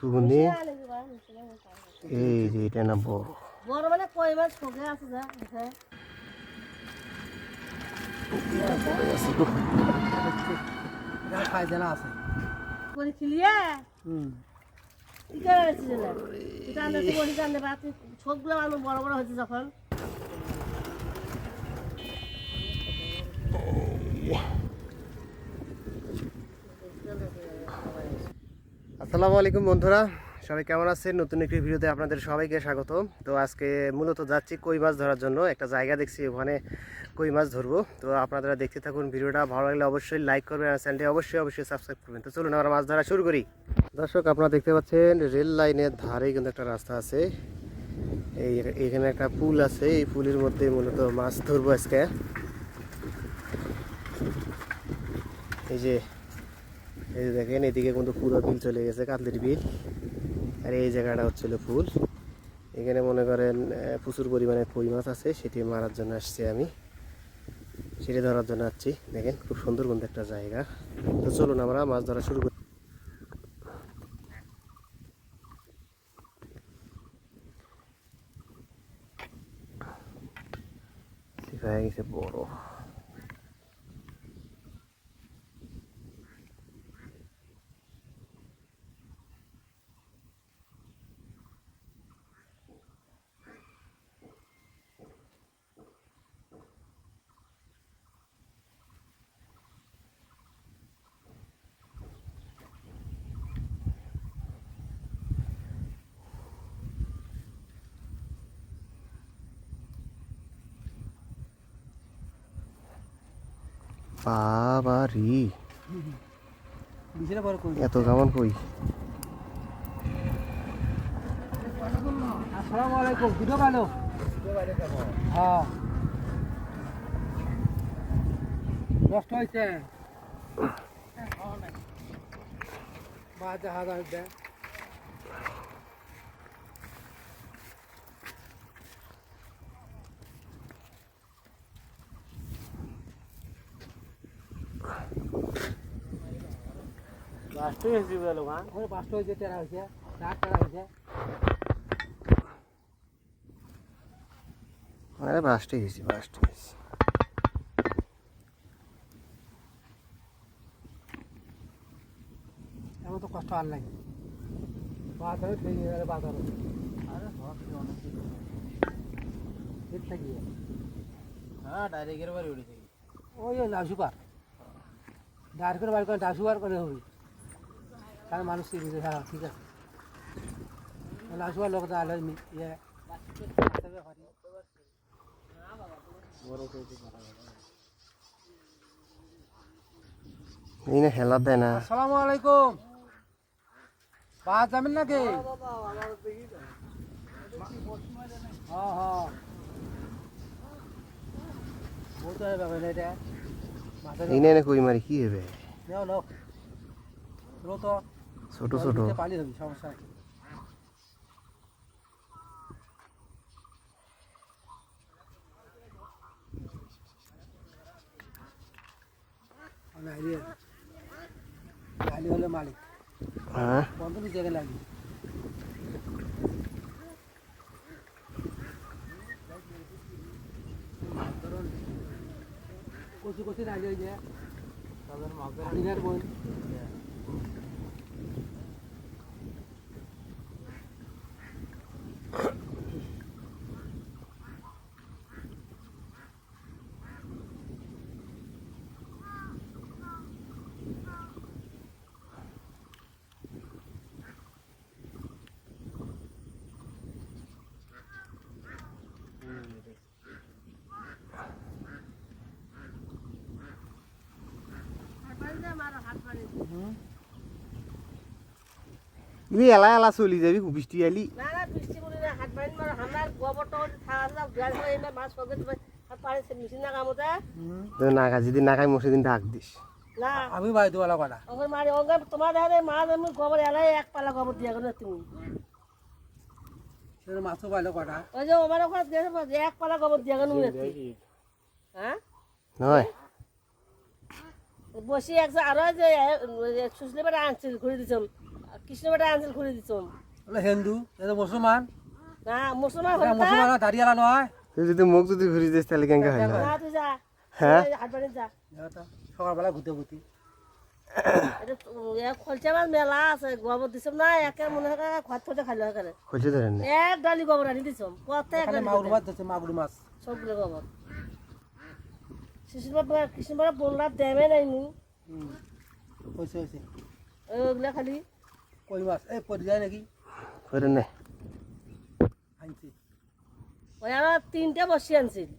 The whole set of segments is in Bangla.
পুকুনি এই যে এটা না বড় বড় মানে কই মাছ ঠকে আছে যা এটা ফায়দা না আছে করে খিলিয়ে কি করেছিস না এটা আমরা তো বলি জানলে বাত সবগুলো মানুষ বড় বড় হয়েছে যখন আসসালামু আলাইকুম বন্ধুরা, সবাই কেমন আছেন? নতুন একটি ভিডিওতে আপনাদের সবাইকে স্বাগত। তো আজকে মূলত যাচ্ছি কই মাছ ধরার জন্য। একটা জায়গা দেখছি, ওখানে কই মাছ ধরবো। তো আপনারা দেখতে থাকুন ভিডিওটা। ভালো লাগলে অবশ্যই লাইক করবেন আর চ্যানেলটি অবশ্যই সাবস্ক্রাইব করবেন। তো চলুন আমরা মাছ ধরা শুরু করি। দর্শক, আপনারা দেখতে পাচ্ছেন রেল লাইনের ধারে কিন্তু একটা রাস্তা আছে। এইখানে একটা পুল আছে, এই পুলের মধ্যে মূলত মাছ ধরবো আজকে। এই যে দেখেন, এদিকে কিন্তু পুরো বিল চলে গেছে, কান্দির বিল। আর এই জায়গাটা হচ্ছিল ফুল। এখানে মনে করেন প্রচুর পরিমাণে কই মাছ আছে, সেটি মারার জন্য আসছি আমি, সেটি ধরার জন্য আসছি। দেখেন খুব সুন্দর কিন্তু একটা জায়গা। তো চলুন আমরা মাছ ধরা শুরু করি। হয়ে গেছে বড়। বাবারি, এত কেমন কই? আসসালামু আলাইকুম। ভিডিও ভালো? হ্যাঁ, নষ্ট হয়েছে বাজে হাজার দেয়। বাস্ত হয়েছে বলো, ওখানে 5টা হয়েছে, 13 হয়েছে, 4 হয়েছে। আরে বাস্ত হয়েছে। এমন তো কষ্ট আর লাগে। বাজারে ঠিক গেলে বাজারে থাকি। হ্যাঁ, ডাইরেক্টের বাড়ি উঠে থাকি। ওই নাসুপার ডাইরেক্টের বাড়ি করে নাসুপার করে হবি, কারণ মানুষ চিনি। হ্যাঁ ঠিক আছে, নাসুপার লোক তাহলে ইয়ে এই না হেলা দেয় না। আসসালামু আলাইকুম। বাস যাবেন নাকি? হ্যাঁ হ্যাঁ, বলতে হবে ব্যাপার এটা। এই না কই মারি কি হবে? নাও নাও, তো ছোট ছোট পানি হবে, সমস্যা নেই। লালি হলে মালিক। হ্যাঁ, বন্ধ জায়গায় লাগি। কচি কচি লালি হয়ে যায় দিনের বই। এলা এলা চলি যাবি, বৃষ্টি আলি। না না বৃষ্টি করে না হাত বাড়ি মার আমার গোবরটা থাকা গ্যাস হয়ে এনে মাছ সঙ্গে হাত পাড়ে মেশিন না কামতে না খাই, যেদিন না খাই মসে দিন ডাক দিস। না আমি বাড়ি দেওয়ালা কটা ওখানে মারি ওখানে তোমার দেখা মাছ আমি গোবর এলাই এক পালা গোবর দিয়ে গেলো তুমি। সেটা মাছও পাইলো কটা। ওই যে আমার ওখানে গেছে এক পালা গোবর দিয়ে গেল। হ্যাঁ নয় বসি একশো আরো যে সুসলে বেড়া আনছিল ঘুরে দিচ্ছিল কৃষ্ণ বেটা আনছিল ঘুরে দিছম বলে হিন্দু এটা মুসলমান না মুসলমান এটা হল না মুসলমান দাঁড়িয়ে নয় তুই যদি মুখ যদি ঘুরি দিস তাহলে কেঙ্কা হয় না তুই যা হ্যাঁ? হাট বাড়ি যা সকালবেলা ঘুরতে ঘুরতে এটা খলচা মাছ মেলা আছে গোবর দিছম না একে মনে হয় ঘর থেকে খাইলো এখানে খুঁজে ধরেন না এক ডালি গোবর আনি দিছম কত এক এখানে ডালি মাগুর মাছ ধরছে মাগুর মাছ সবগুলো গোবর শিশুর বাবা কৃষ্ণ বাবা বললাম দেবে নাই নি হয়েছে হয়েছে ওগুলা খালি কই মাছ এই পড়ে যায় নাকি করেন না আনছি ওই আমার 3টে বসি আনছিল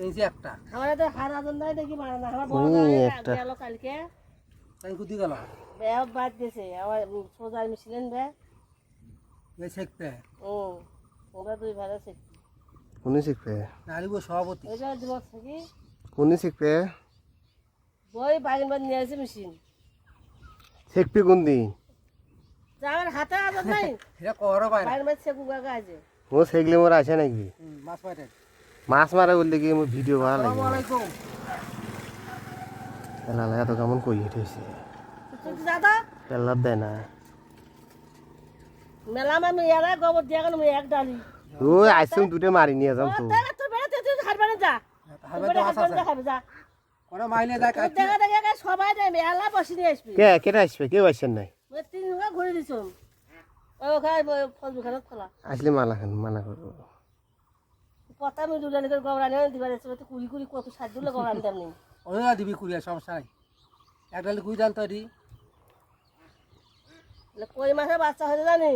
এই যে একটা আমার তো হার আদন নাই দেখি মারা না আমার বড় ওই গাড়ি একটা। গেল কালকে তাই কুদি গেল বেয়া বাদ দিয়েছে আমার সোজা মিছিলেন বে এই শেখতে ও ওরা দুই ভালো শিখছি উনি শিখবে নারীব সভাপতি ওইটা দিব থাকি উনি শিখবে বই বাগিন বাদ নিয়ে আসে মেশিন শিখবি কোন দিন যা আমার হাতে আদন নাই এটা করো বাইরে বাগিন বাদ সেকু গাগা আছে ও শিখলে মোর আসে নাকি মাছ মারে মাছ মারা বললে কি মোর ভিডিও ভালো লাগে আসসালামু আলাইকুম পেলা এত কেমন কই উঠেছে তুই দাদা পেলা দেয় না মেলা আমি এরা গোবর দিয়া গেল এক ডালি ওই আইসুম দুটো মারি নিয়ে যাম তো তুই বেড়াতে তুই হাট বাড়ি যা হারবে তুই তো হাট মাছ বাড়ি আছে খাবে যা কোনো মাইনে যায় কাজ দেখা দেখা সবাই দেবে এলা বসে নিয়ে আসবি কে কেটে আসবে কেউ আসছেন নাই ওই 3 ঘন্টা ঘুরে দিছ ওখানে ফল দোকানে খোলা আসলে মানা করবো পতা আমি দুলানি করে গোবর আনি দিবার এসে তো কুড়ি কুড়ি কত 60 দুলে গোবর আনতাম নি ওরা দিবি কুড়িয়া সমস্যা নাই একটা কুড়ি দান তৈরি কই মাছের বাচ্চা হয়েছে জানি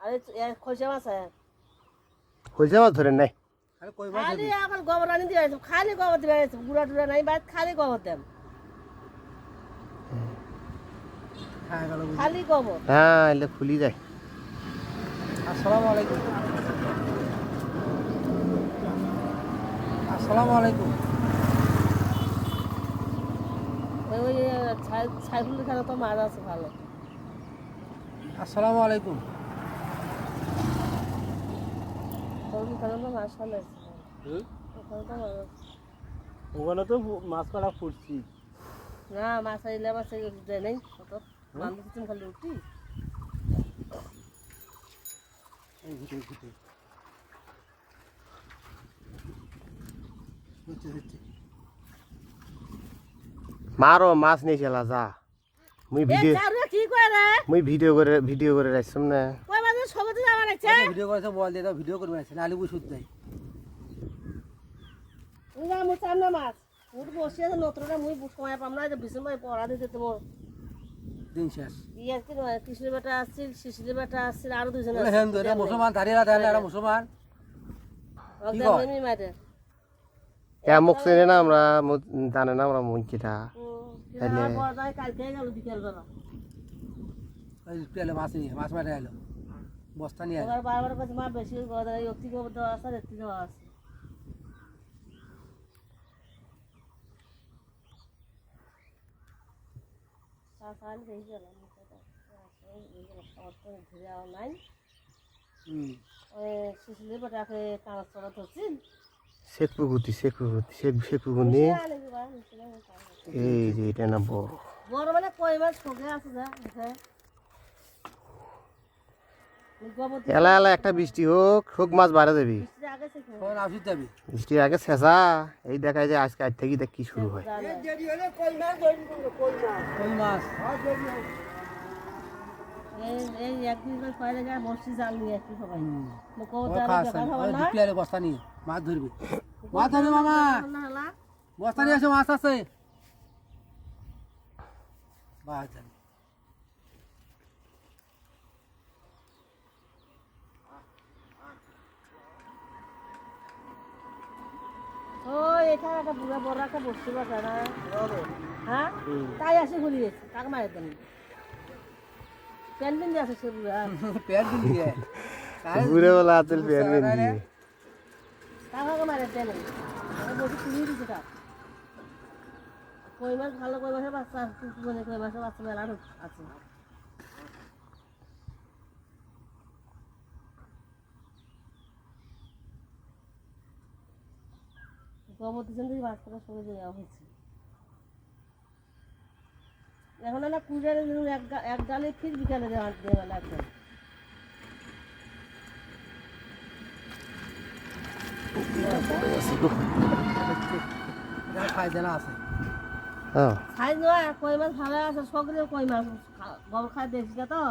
আরে খলসা মাছ হয়েছে মাছ ধরেন নাই আরে কই মাছ খালি এখন গোবর আনি দিবার খালি গোবর দিবার গুড়া টুড়া নাই বাদ খালি গোবর দেম খায় গেল খালি গোবর হ্যাঁ এলে খুলি যায় আসসালামু আলাইকুম আসসালামু আলাইকুম ওই ছাইফুল খানা তো মাছ আছে ভালো আসসালামু আলাইকুম তোর খানা তো মাছ ভালো আছে ওখানে তো মাছ আছে। ওখানে তো মাছ কাটা ফুটছি না মাছ আইলে মাছ দেয় নাই কত মানুষ তুমি খালি উঠি এই ঘুটে ঘুটে হচ্ছে হচ্ছে মারো মাছ নিয়ে চলা যা মুই ভিডিও কি করে রে মুই ভিডিও করে রাখছাম না কই মাছ সবতে যাওয়া লাগছে ভিডিও করেছে মোবাইল দিয়ে দাও ভিডিও করবে আছে নালি বুঝুত দেয় তুই যা মুই চাম না মাছ মুই তো বসে আছে নতরটা মুই সময় পাম না বিছন ভাই পড়া দিতে তোমার দিন শেষ ইয়ার কি কৃষ্ণ বেটা আসছিল শিশির বেটা আসছিল আরো দুজন বলে হিন্দু এটা মুসলমান দাঁড়িয়ে দেয় এটা মুসলমান কি কয়? আসছিল মাঠে কে মুখ চেনে না আমরা জানে না আমরা মুই কিটা আমার বড় ভাই কালকে গেল বিকেল বেলা ওই পেলে মাছ নিয়ে মাছ মারে এলো বস্তা নিয়ে এলো ওবার বারবার কাছে মা বেশি কথা অতি গোবর দেওয়া আছে আর একটি দেওয়া আছে সকাল দেখে গেলাম ঘুরে আওয়া নাই ওই শিশির বেটাকে কাঁচ চড়া ধরছিল শেখপুকুর নিয়ে এই যে এটা না বড় বড় মানে কই মাছ ঠকে আছে যা দেখে গোবর এলা এলা একটা বৃষ্টি হোক মাছ বাড়া যাবি দিয়ে আগে থেকে কখন আসিস যাবি বৃষ্টির আগে শেষা এই দেখায় যে আজকে আজ থেকে দেখ কি শুরু হয় কই মাছ এই একদিন করে কয়লা যায় বসছি জাল নিয়ে আসছি সবাই গোবর ও দেওয়া খাস দেখা খাবার ওই না দুটি আলে বস্তা নিয়ে মাছ ধরবি মাছ ধরবি মামা না বস্তা নিয়ে আসো মাছ আছে বাহ জানি ও এখানে একটা বুড়া বড় একটা বসতে পারে না হ্যাঁ তাই আসে ঘুরি গেছে কাকে মারে দেন প্যান্ট পিন্দি আছে সে বুড়া পেট দিন দিয়ে ঘুরে বেলা আচল পেয়ার বেঁধে কাকে মারে দেন বসে তুলিয়ে দিচ্ছে তার কই মাছ ভালো কই মাছের বাচ্চা মানে কই মাছের বাচ্চা মেলা আছে গোবর দিচ্ছেন থেকে মাছ করার সঙ্গে দেওয়া হয়েছে এখন না কুড়িয়ে এক ডালে ফির বিকালে দেওয়া লাগবে। ফায়দা না আছে হ্যাঁ সাইজ নয়, কই মাছ ভালো আছে, সকলে কই মাছ গোবর খায় দেখছি তো।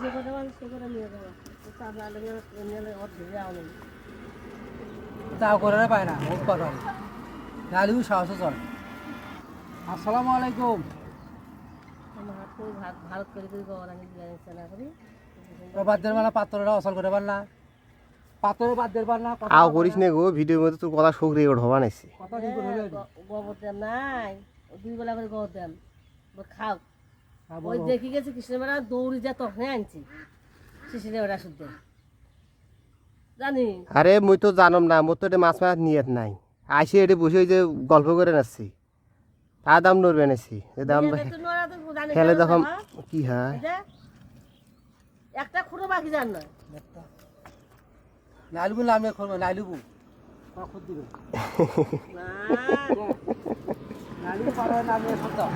যে কটা মাছ সে কটা নিয়ে যাবো, তার না নিলে ওর ধরে যাওয়া নেই। তাও করে পায় না বহুত কথা নালিও সাহসে চলে। আসসালামু আলাইকুম। আমার হাত করে ভারত করে গোবর আনি দিয়ে আনছে না করি বাদ্যের বেলা পাত্রটা অসল করে পার না, পাত্রের বাদ্যের পার না আও করিস না গো, ভিডিওর মধ্যে তোর কথা শোক রেকর্ড হবা নাইছে। কথা ঠিক করে হইলো গোবর দেন নাই, 2 বেলা করে গোবর দেন খাও। হ্যাঁ, ওই দেখি গেছে কৃষ্ণবেলা দৌড়ি যা তখন আনছি শিশিরে ওরা শুদ্ধ জানি। আরে মুই তো জানম না, মোর তো এটা মাছ মাছ নিয়ত নাই। আইসে এটা বসে ওই যে গল্প করে নাচ্ছি, তা দাম নড়বে নাছি, এ দাম খেলে তখন কি হয়। একটা খুঁড়ো বাকি যান না। নাইলুবু নামে করবে, নাইলুবু খুদ দিবে না, নাইলুবু পাড়ার নামে সব দাও।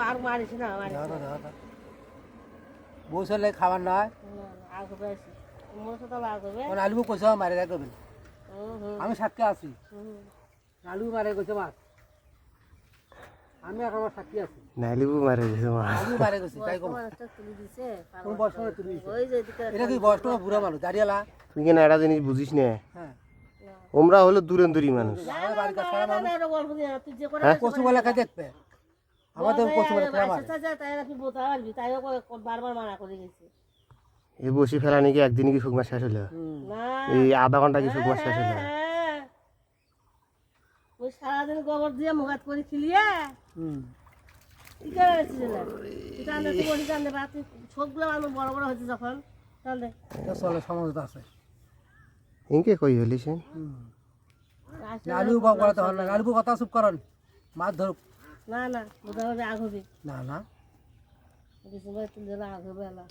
আর মারিস না, মারিস না। বসে খাবার নয় আগ হবে মোর সাথে আগ হবে। নাইলুবু কইছে মারে রাখবেন, আমি সাক্ষী আছি। নাইলুবু মারে কইছে মাছ, আমি এখন আমার সাক্ষী আছি। নাইলিবু মারে দিছে মাছ। নাইলুবু মারে কইছে তাই কম। তুলি দিছে কোন বয়স করে তুলি ওই যে এদিকে এটা কি বয়স না বুড়া মানুষ দাঁড়িয়েলা? তুই কেন একটা জিনিস বুঝিস না, হ্যাঁ ওমরা হলো দূরেন্দুরি মানুষ। আমার বাড়ি কাছে সারা মানুষ এটা গল্প দিয়ে তুই যে করে কচু বলে খাই দেখবে, আমাদের কচু বলে খাই আমার তাই আপনি বোঝা পারবি, তাইও বারবার মানা করে গেছে। এই বসি ফেলা নাকি একদিন কি শুক মাছ শেষ হলো, না এই আধা ঘন্টা কি শুক মাছ শেষ হলো। হ্যাঁ, ওই সারাদিন গোবর দিয়ে মুগাত করে খিলিয়ে কি করেছিল জানলে তুই বলি জানলে রাতে সবগুলো মানুষ বড় বড় হয়েছে যখন তাহলে চলে সমাজত আছে। ইনকে কই হলিস নালু বাবু কথা হল না, নালু কথা চুপ করেন, মাছ ধরুক। না না বোঝা হবে আগ হবে না না কিছু ভাই তুই যেন আগ হবে না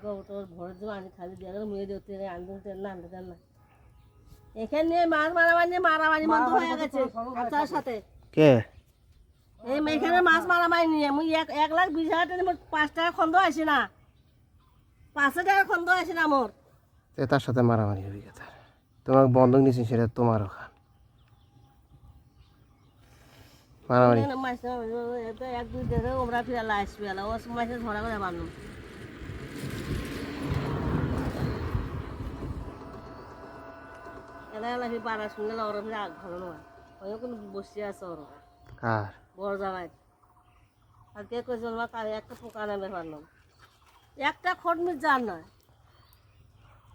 গোবর টোবর ভরে দেবো আনি খালি দিয়ে গেলে মেয়ে দিতে আনতে তেল না আনতে তেল না। এখানে নিয়ে মাছ মারামারি বন্ধ হয়ে গেছে তার সাথে। কে এই এখানে মাছ মারামারি নিয়ে মুই 1,20,000 টাকা মোট 5 টাকা খন্দ আসে না, 5 টাকা খন্দ আসে না মোর। তে তার সাথে মারামারি হয়ে গেছে, তোমাকে বন্ধক নিয়েছি সেটা তোমারও খান মারামারি। মাছ 1-2 দেখে ওরা ফিরে আসবে ও মাছের ধরা করে বানলাম। এলা ফির বাড়া শুনলে ওরা ফিরে আগ ভালো নয়, ওই কোনো বসে আছে ওরা কার বড় জামাই। আর কে কইছে মা কালে একটা পোকা নামে পারলাম, একটা খোট মিট যার নয়।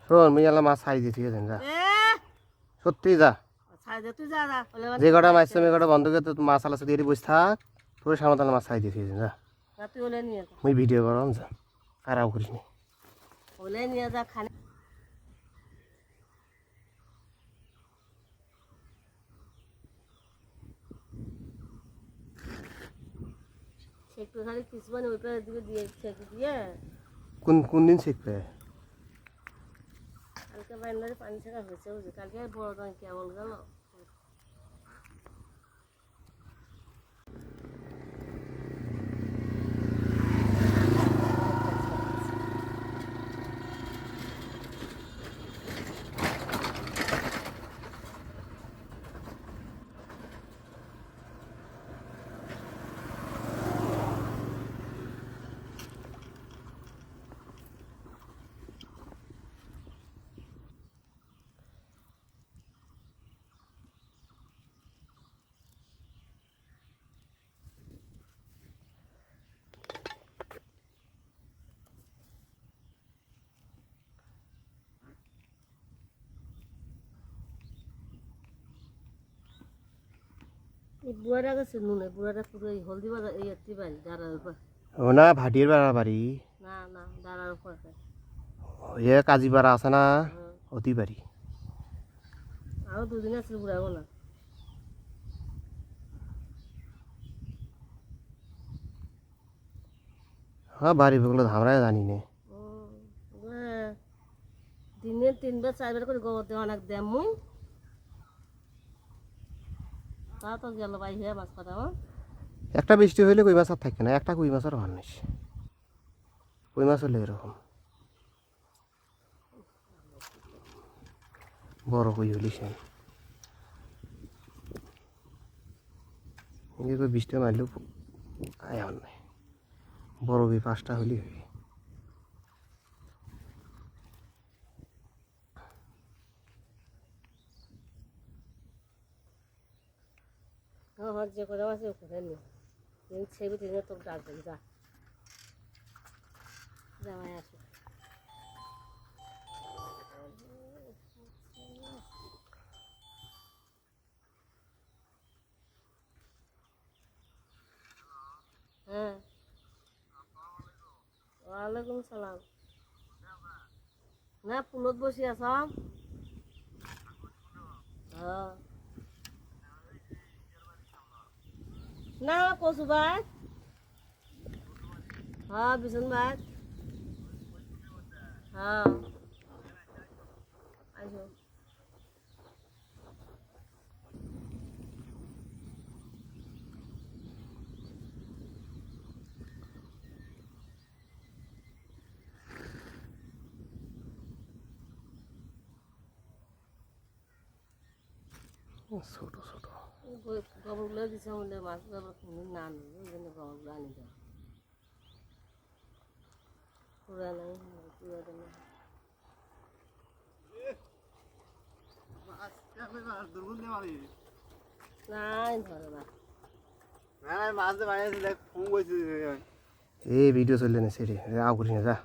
শোন মুই এলা মাছ ছাই দিয়ে ঠিক আছে যা, এ সত্যি যা, ছাই দে তুই যা যা বলে যে কটা মাছ তুমি কটা বন্ধ করে তো মাছ আলাদা দিয়ে বসে থাক, তোর সামনে তাহলে মাছ ছাই দিয়ে ঠিক আছে যা। তুই ওলে নিয়ে যা, মুই ভিডিও করলাম যা, খারাপ করিস নি। ওলে নিয়ে যা খানে। একটু খালি কিছু মানে ওই পাড়ের দিকে দিয়ে ছেঁকে দিয়ে কোন কোন দিন শিখবে? কালকে বাইরে পানি ছেঁকা হয়েছে বুঝলি, কালকে বড় দাম কেমন গেল। এই বুড়াটা গেছে নুনে, বুড়াটা পুরো এই হলদি বাজার এই একটি বাড়ি দাঁড়ার উপর। ও না ভাটির বেড়া বাড়ি, না না দাঁড়ার উপর এ কাজীপাড়া আছে না অতি বাড়ি। আরো 2 দিন আছে বুড়াবো না। হ্যাঁ বাড়ি বেগুলো ধামরাই জানি নে। দিনে 3 বার 4 বার করে গোবর দেওয়া অনেক দেম মুই তা তো গেল বাই হয়ে মাছ কথা আমার একটা বৃষ্টি হইলে কই মাছ আর থাকে না, একটা কই মাছ আর হন নিস। কই মাছ হলে এরকম বড় কই হলিস কই বৃষ্টি মারলেও আয় হন নাই, বড় কই 5টা হলি হই। আমার যে কথা আছে ওখানে নি ছেবি টেনে তোর ডাকবেন যা জামাই আসো হ্যাঁ ওয়ালাইকুম সালাম না পুলত বসে আসাম হ্যাঁ না কচু ভাত হ্যাঁ বিছন ভাত হ্যাঁ আসো ছোট ছোট গোবরগুলো দিছে বলে মাছ গোবর কিনে না আনি ওই জন্য গোবরগুলো আনি দাও পুরা নাই পুরা নাই নাই ধরে না এই ভিডিও চললে না সেটি আও করি না যা।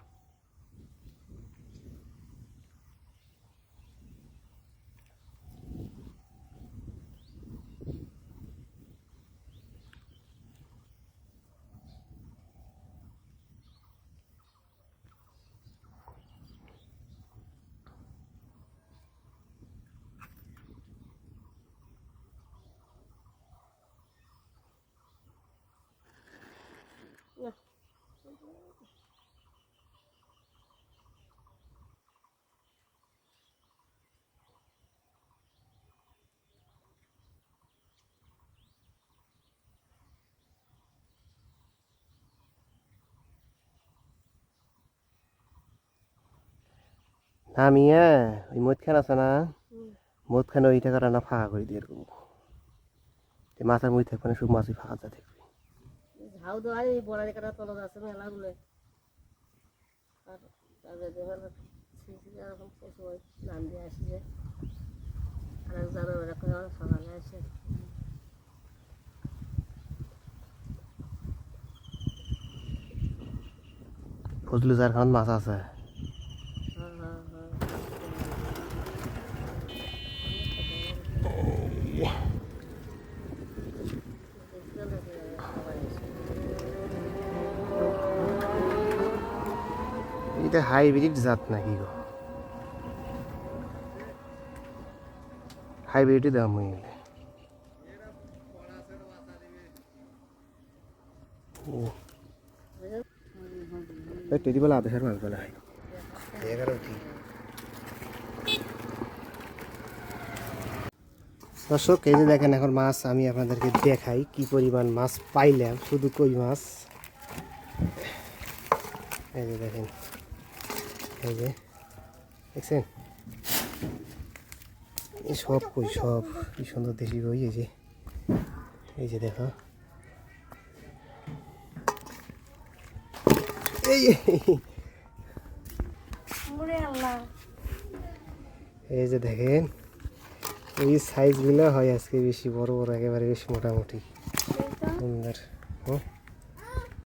না নামিয়া ওই মদ খান আছে না, মদ খান ওই টাকা রান্না ফাঁকা করে দিয়ে এরকম মাথার মুই থাকবে না, সব মাছই ফাঁকা যা থাকবে। ঝাউ দেওয়া এই বড়ারি কাটা তলত আছে মেলাগুলো আর তাদের দেবার এরকম পশু নাম দিয়ে আসছে আর এক জানো এরকম সকালে আসে ফজলু যার খান মাছ আছে হ্যাঁ হ্যাঁ হ্যাঁ এটা হাইব্রিড জাত নাকি গো, হাইব্রিডই দাম হয়ে গেলে টেডি বেলা আদেশের মাছ বেলা হয় 11টি। দর্শক এই যে দেখেন এখন মাছ আমি আপনাদেরকে দেখাই কি পরিমাণ মাছ পাইলাম, শুধু কই মাছ। এই যে দেখেন, এই যে দেখছেন এই সব কই, সব কি সুন্দর দেশি কই। এই যে দেখো এই এই যে দেখেন এই সাইজগুলো হয় আজকে বেশি বড় বড়, একেবারে বেশি মোটামুটি সুন্দর।